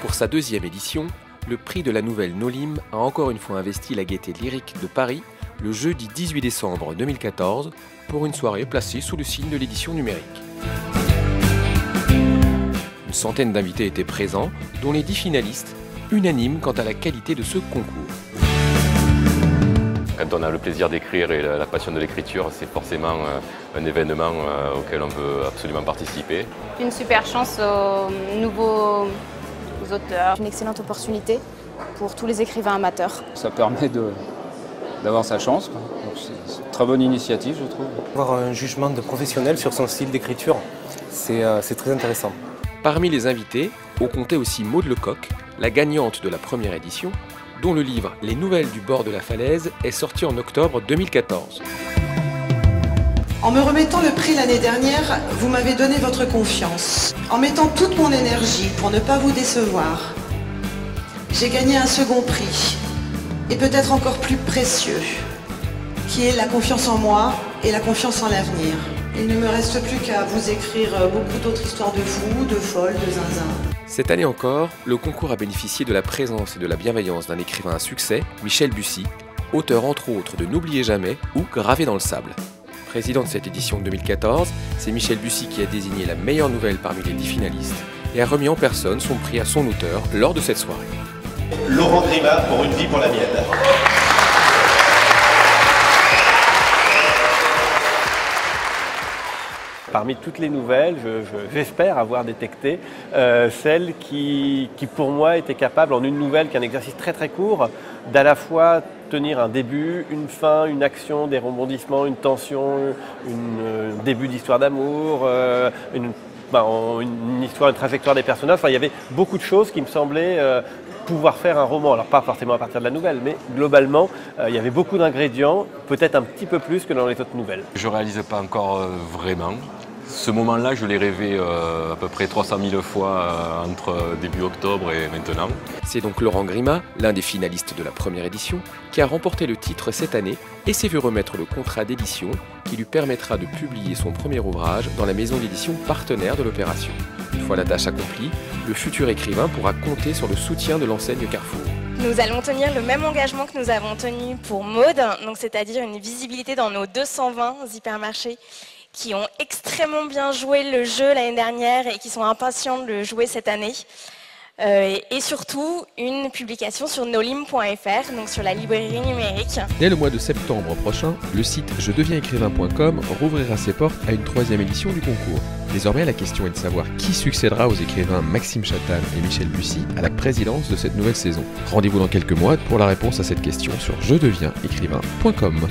Pour sa deuxième édition, le prix de la nouvelle Nolim a encore une fois investi la Gaîté Lyrique de Paris le jeudi 18 décembre 2014 pour une soirée placée sous le signe de l'édition numérique. Une centaine d'invités étaient présents, dont les 10 finalistes, unanimes quant à la qualité de ce concours. Quand on a le plaisir d'écrire et la passion de l'écriture, c'est forcément un événement auquel on veut absolument participer. Une super chance aux nouveaux auteurs. Une excellente opportunité pour tous les écrivains amateurs. Ça permet d'avoir sa chance. C'est une très bonne initiative, je trouve. Avoir un jugement de professionnel sur son style d'écriture, c'est très intéressant. Parmi les invités, on comptait aussi Maud Lecoq, la gagnante de la première édition, dont le livre « Les nouvelles du bord de la falaise » est sorti en octobre 2014. En me remettant le prix l'année dernière, vous m'avez donné votre confiance. En mettant toute mon énergie pour ne pas vous décevoir, j'ai gagné un second prix, et peut-être encore plus précieux, qui est la confiance en moi et la confiance en l'avenir. Il ne me reste plus qu'à vous écrire beaucoup d'autres histoires de fous, de folles, de zinzin. Cette année encore, le concours a bénéficié de la présence et de la bienveillance d'un écrivain à succès, Michel Bussy, auteur entre autres de N'oubliez jamais ou Gravé dans le sable. Président de cette édition 2014, c'est Michel Bussy qui a désigné la meilleure nouvelle parmi les 10 finalistes et a remis en personne son prix à son auteur lors de cette soirée. Laurent Grima pour Une vie pour la mienne. Parmi toutes les nouvelles, j'espère avoir détecté celle qui pour moi était capable, en une nouvelle, qu'un exercice très très court, d'à la fois tenir un début, une fin, une action, des rebondissements, une tension, un début d'histoire d'amour, une histoire, une trajectoire des personnages. Enfin, il y avait beaucoup de choses qui me semblaient pouvoir faire un roman. Alors pas forcément à partir de la nouvelle, mais globalement, il y avait beaucoup d'ingrédients, peut-être un petit peu plus que dans les autres nouvelles. Je ne réalise pas encore vraiment. Ce moment-là, je l'ai rêvé à peu près 300 000 fois entre début octobre et maintenant. C'est donc Laurent Grima, l'un des finalistes de la première édition, qui a remporté le titre cette année et s'est vu remettre le contrat d'édition qui lui permettra de publier son premier ouvrage dans la maison d'édition partenaire de l'opération. Une fois la tâche accomplie, le futur écrivain pourra compter sur le soutien de l'enseigne Carrefour. Nous allons tenir le même engagement que nous avons tenu pour Maud, donc c'est-à-dire une visibilité dans nos 220 hypermarchés qui ont extrêmement bien joué le jeu l'année dernière et qui sont impatients de le jouer cette année. Et surtout, une publication sur nolim.fr, donc sur la librairie numérique. Dès le mois de septembre prochain, le site jedeviensécrivain.com rouvrira ses portes à une 3e édition du concours. Désormais, la question est de savoir qui succédera aux écrivains Maxime Chatham et Michel Bussy à la présidence de cette nouvelle saison. Rendez-vous dans quelques mois pour la réponse à cette question sur jedeviensécrivain.com.